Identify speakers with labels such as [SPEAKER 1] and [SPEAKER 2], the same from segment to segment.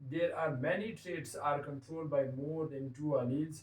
[SPEAKER 1] there are many traits are controlled by more than 2 alleles.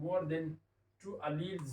[SPEAKER 1] more than 2 alleles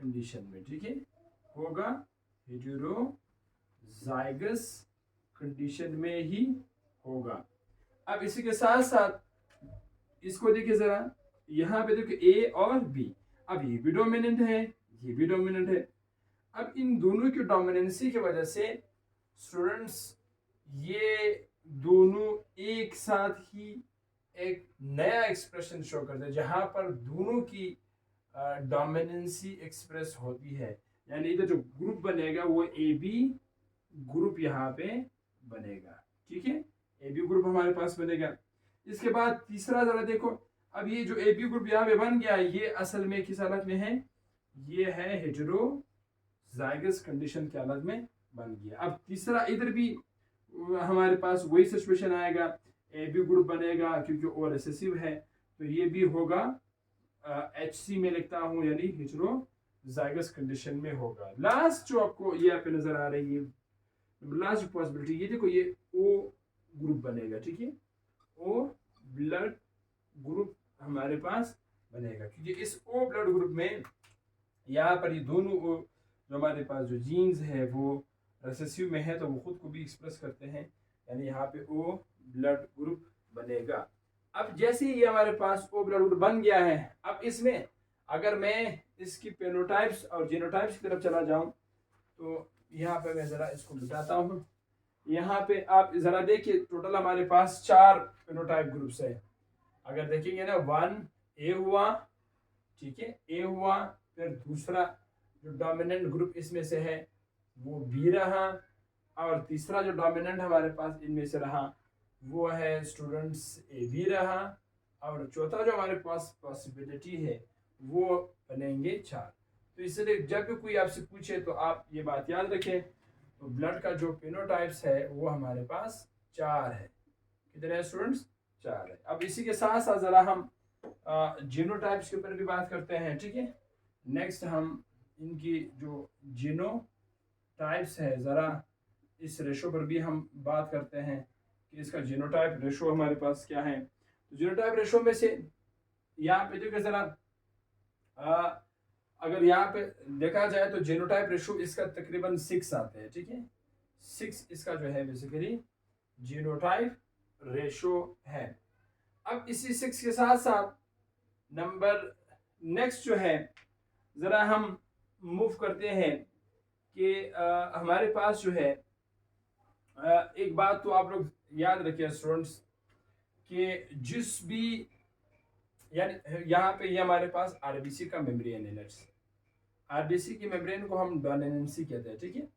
[SPEAKER 1] condition में, ठीक है, होगा heterozygous condition में ही होगा। अब इसी के साथ साथ इसको देखिए जरा, यहाँ पे देखिए ए और बी, अब ये भी डोमिनेंट है, ये भी डोमिनेंट है। अब इन दोनों की डोमिनेंसी की वजह से स्टूडेंट्स ये दोनों एक साथ ही एक नया एक्सप्रेशन शो करते हैं जहां पर दोनों की डोमिनेंसी एक्सप्रेस होती है। यानी इधर जो ग्रुप बनेगा वो ए बी ग्रुप यहाँ पे बनेगा, ठीक है, ए बी ग्रुप हमारे पास बनेगा। इसके बाद तीसरा जरा देखो, अब ये जो ए बी ग्रुप यहाँ पे बन गया, ये असल में किस हालत में है, ये है हेटेरोजाइगस कंडीशन की हालत में बन गया। अब तीसरा इधर भी हमारे पास वही सिचुएशन आएगा, ए बी ग्रुप बनेगा क्योंकि ओ रिसेसिव है, तो ये भी होगा HC में लिखता हूँ, यानी हेटेरोजाइगस कंडीशन में होगा। लास्ट जो आपको ये यहाँ पे नजर आ रही है, लास्ट पॉसिबिलिटी, ये देखो ये O ग्रुप बनेगा, ठीक है, O ब्लड ग्रुप हमारे पास बनेगा क्योंकि इस O ब्लड ग्रुप में यहाँ पर ये दोनों जो हमारे पास जो जीन्स है वो रिसेसिव में है, तो वो खुद को भी एक्सप्रेस करते हैं, यानी यहाँ पे O ब्लड ग्रुप बनेगा। अब जैसे ही ये हमारे पास O ब्लड ग्रुप बन गया है, अब इसमें अगर मैं इसकी फेनोटाइप्स और जीनोटाइप्स की तरफ चला जाऊं तो यहाँ पे मैं ज़रा इसको बताता हूँ। यहाँ पे आप ज़रा देखिए, टोटल हमारे पास 4 फेनोटाइप ग्रुप्स है। अगर देखेंगे ना, 1 A हुआ, ठीक है, A हुआ, फिर दूसरा जो डोमिनेंट ग्रुप इसमें से है वो B रहा, और तीसरा जो डोमिनेंट हमारे पास इनमें से रहा वो है स्टूडेंट्स AB रहा, और चौथा जो हमारे पास पॉसिबिलिटी है वो बनेंगे 4। तो इसलिए जब भी कोई आपसे पूछे तो आप ये बात याद रखें, तो ब्लड का जो फेनोटाइप्स है वो हमारे पास 4 है। कितने हैं स्टूडेंट्स? 4 है। अब इसी के साथ साथ ज़रा हम जीनोटाइप्स के ऊपर भी बात करते हैं, ठीक है। नेक्स्ट हम इनकी जो जीनोटाइप्स है, ज़रा इस रेशो पर भी हम बात करते हैं कि इसका जीनोटाइप रेशो हमारे पास क्या है। तो जीनोटाइप रेशो में से यहाँ पे देखिए ज़रा, अगर यहाँ पे देखा जाए तो जीनोटाइप रेशो इसका तकरीबन 6 आते हैं, ठीक है, 6 इसका जो है बेसिकली जीनोटाइप रेशो है। अब इसी 6 के साथ साथ नंबर नेक्स्ट जो है, ज़रा हम मूव करते हैं कि हमारे पास जो है एक बात तो आप लोग याद रखिए स्टूडेंट्स कि जिस भी, यानी यहाँ पे ये हमारे पास आरबीसी का मेम्ब्रेन है, लेट्स आरबीसी की मेम्ब्रेन को हम डोमिनेंसी कहते हैं, ठीक है,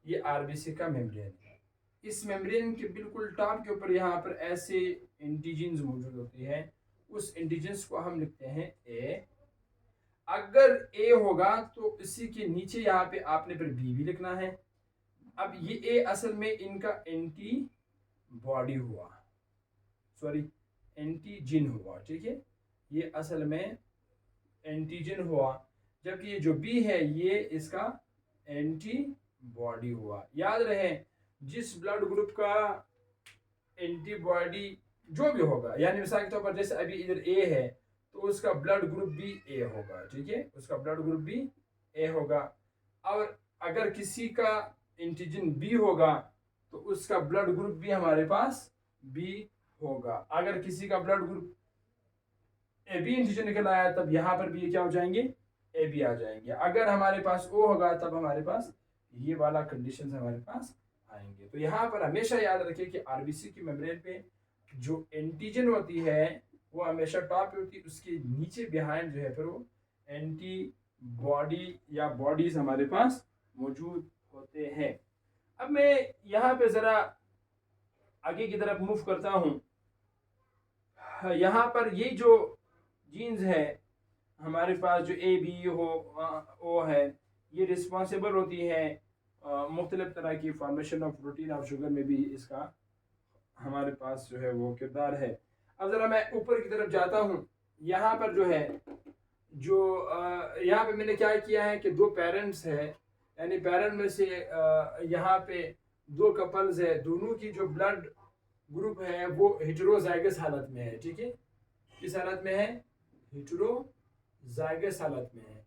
[SPEAKER 1] ये आरबीसी का मेम्ब्रेन है। इस मेम्ब्रेन के बिल्कुल टॉप के ऊपर यहाँ पर ऐसे एंटीजेंस मौजूद होती है, उस एंटीजेंस को हम लिखते हैं ए। अगर ए होगा तो इसी के नीचे यहाँ पे आपने फिर बी भी लिखना है। अब ये ए असल में इनका एंटी बॉडी हुआ, सॉरी एंटीजन हुआ, ठीक है, ये असल में एंटीजन हुआ, जबकि ये जो बी है ये इसका एंटीबॉडी हुआ। याद रहे, जिस ब्लड ग्रुप का एंटीबॉडी जो भी होगा, यानी मिसाल के तौर पर जैसे अभी इधर ए है तो उसका ब्लड ग्रुप भी ए होगा, ठीक है, उसका ब्लड ग्रुप भी ए होगा। और अगर किसी का एंटीजन बी होगा तो उसका ब्लड ग्रुप भी हमारे पास बी होगा। अगर किसी का blood group A B antigen निकल आया तब यहाँ पर भी क्या हो जाएंगे, ए बी आ जाएंगे। अगर हमारे पास ओ होगा तब हमारे पास ये वाला कंडीशन हमारे पास आएंगे। तो यहाँ पर हमेशा याद रखिए कि आरबीसी की मेम्ब्रेन पे जो एंटीजन होती है वो हमेशा टॉप पे होती है, उसके नीचे बिहाइंड जो है फिर वो एंटी बॉडी या बॉडीज हमारे पास मौजूद होते हैं। अब मैं यहाँ पे ज़रा आगे की तरफ मूव करता हूँ। यहाँ पर ये जो जीन्स है हमारे पास, जो ए बी हो ओ है, ये रिस्पॉन्सिबल होती है मुख्तलिफ तरह की फॉर्मेशन ऑफ प्रोटीन और शुगर में भी इसका हमारे पास जो है वो किरदार है। अब ज़रा मैं ऊपर की तरफ जाता हूँ। यहाँ पर जो है जो यहाँ पे मैंने क्या किया है कि 2 पेरेंट्स है, यानी पेरेंट में से यहाँ पे 2 कपल्स है, दोनों की जो ब्लड ग्रुप है वो हेटेरोजाइगस हालत में है, ठीक है, किस हालत में है, हेटेरोजाइगस हालत में है।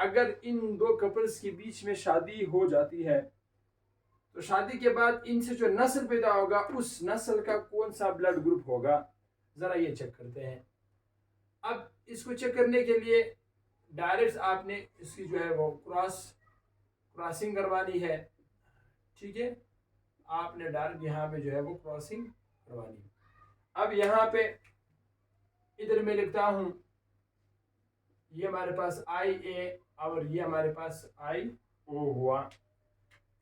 [SPEAKER 1] अगर इन दो कपल्स के बीच में शादी हो जाती है तो शादी के बाद इनसे जो नस्ल पैदा होगा उस नस्ल का कौन सा ब्लड ग्रुप होगा, ज़रा ये चेक करते हैं। अब इसको चेक करने के लिए डायरेक्ट आपने इसकी जो है वो क्रॉसिंग करवानी है, ठीक है। आपने डायरेक्ट यहाँ पे जो है वो क्रॉसिंग करवानी है। अब यहाँ पे इधर मैं लिखता हूँ, ये हमारे पास IA और ये हमारे पास IO हुआ।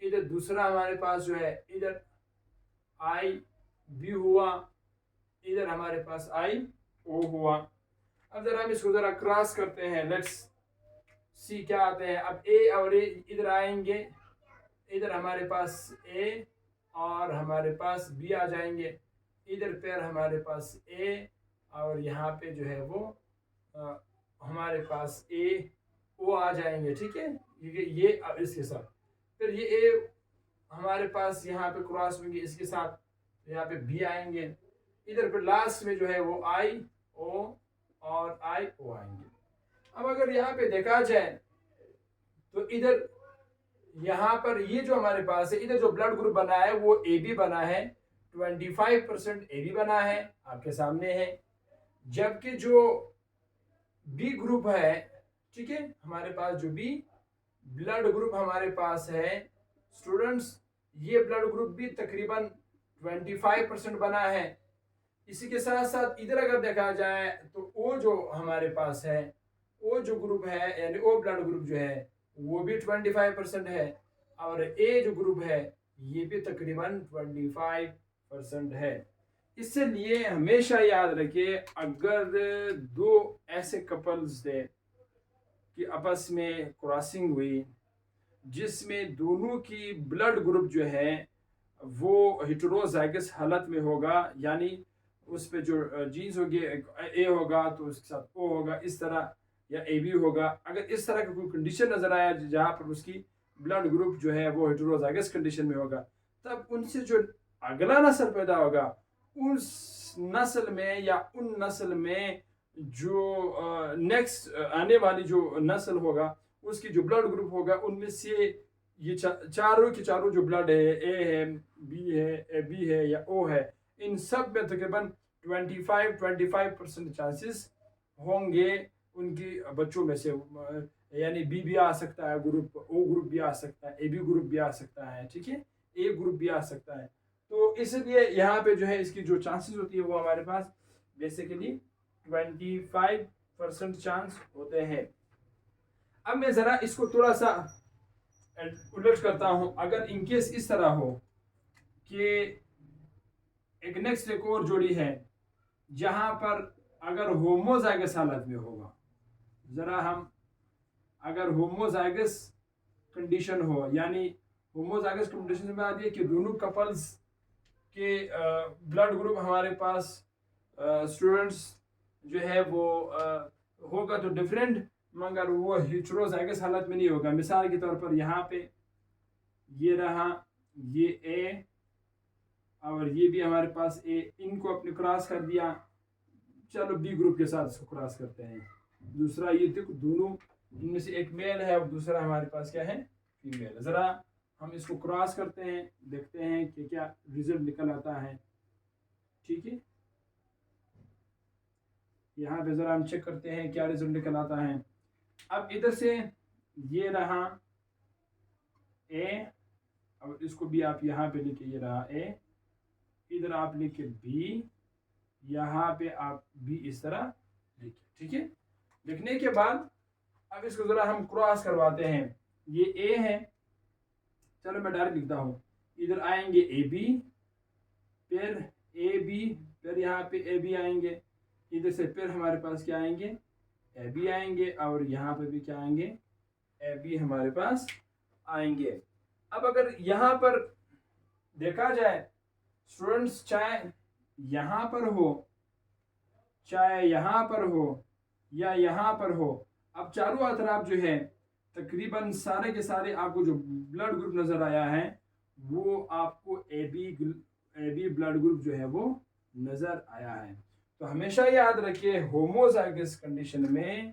[SPEAKER 1] इधर दूसरा हमारे पास जो है इधर IB हुआ, इधर हमारे पास IO हुआ। अब जरा हम इसको जरा क्रॉस करते हैं, लेट्स सी क्या आते हैं। अब A और A इधर आएंगे, इधर हमारे पास A और हमारे पास B आ जाएंगे, इधर पैर हमारे पास A और यहाँ पे जो है वो हमारे पास AO आ जाएंगे, ठीक है। ये अब इसके साथ फिर ये A हमारे पास यहाँ पे क्रॉस होंगे इसके साथ, तो यहाँ पे B आएंगे, इधर पे लास्ट में जो है वो IO और IO आएंगे। अब अगर यहाँ पे देखा जाए तो इधर यहाँ पर ये जो हमारे पास है, इधर जो ब्लड ग्रुप बना है वो AB बना है, 25% AB बना है, आपके सामने है। जबकि जो B ग्रुप है, ठीक है, हमारे पास जो B ब्लड ग्रुप हमारे पास है स्टूडेंट्स, ये ब्लड ग्रुप भी तकरीबन 25% बना है। इसी के साथ साथ इधर अगर देखा जाए तो O जो हमारे पास है, O जो ग्रुप है यानी O ब्लड ग्रुप जो है वो भी 25% है, और A जो ग्रुप है ये भी तकरीबन 25% है। इसलिए हमेशा याद रखिए, अगर दो ऐसे कपल्स थे कि आपस में क्रॉसिंग हुई जिसमें दोनों की ब्लड ग्रुप जो है वो हेटेरोजाइगस हालत में होगा, यानी उस पे जो जीन्स होगी A होगा तो उसके साथ O होगा, इस तरह, या AB होगा। अगर इस तरह का कोई कंडीशन नजर आया जहाँ पर उसकी ब्लड ग्रुप जो है वो हेटेरोजाइगस कंडीशन में होगा, तब उनसे जो अगला नस्ल पैदा होगा उस नस्ल में या उन नस्ल में जो नेक्स्ट आने वाली जो नस्ल होगा उसकी जो ब्लड ग्रुप होगा उनमें से ये चारों के चारों जो ब्लड है, A है, B है, B है या O है, इन सब में तकरीबन 25% चांसेस होंगे उनकी बच्चों में से, यानी B भी आ सकता है ग्रुप, O ग्रुप भी आ सकता है, AB ग्रुप भी आ सकता है, ठीक है, A ग्रुप भी आ सकता है। तो इसलिए यहाँ पे जो है इसकी जो चांसेस होती है वो हमारे पास बेसिकली 25% चांस होते हैं। अब मैं ज़रा इसको थोड़ा सा उलट करता हूँ। अगर इनकेस इस तरह हो कि एक नेक्स्ट एक और जोड़ी है जहाँ पर अगर होमोजाइगस हालत में होगा, ज़रा हम अगर होमोजाइगस कंडीशन हो, यानी होमोजाइगस कंडीशन में आती है कि दोनों कपल्स के ब्लड ग्रुप हमारे पास स्टूडेंट्स जो है वो होगा तो डिफरेंट, मगर वो हेटेरोजाइगस हालत में नहीं होगा। मिसाल के तौर पर यहाँ पे ये रहा, ये A और ये भी हमारे पास A, इनको अपने क्रॉस कर दिया। चलो B ग्रुप के साथ इसको क्रॉस करते हैं। दूसरा ये देखो दोनों इनमें से एक मेल है और दूसरा हमारे पास क्या है, फीमेल। ज़रा हम इसको क्रॉस करते हैं, देखते हैं कि क्या रिजल्ट निकल आता है, ठीक है। यहाँ पे ज़रा हम चेक करते हैं क्या रिजल्ट निकल आता है। अब इधर से ये रहा A, और इसको भी आप यहाँ पे लिखे, ये रहा A, इधर आप लिखे B, यहाँ पे आप B इस तरह लिखे, ठीक है। लिखने के बाद अब इसको ज़रा हम क्रॉस करवाते हैं। ये A है, चलो मैं डायरेक्ट लिखता हूँ। इधर आएंगे AB, फिर AB, फिर यहाँ पे AB आएंगे, इधर से फिर हमारे पास क्या आएंगे, AB आएंगे, और यहाँ पे भी क्या आएंगे, AB हमारे पास आएंगे। अब अगर यहाँ पर देखा जाए स्टूडेंट्स, चाहे यहाँ पर हो चाहे यहाँ पर हो या यहाँ पर हो, अब चारों अतराफ जो है तकरीबन सारे के सारे आपको जो ब्लड ग्रुप नज़र आया है वो आपको AB ब्लड ग्रुप जो है वो नज़र आया है। तो हमेशा याद रखिए होमोजाइगस कंडीशन में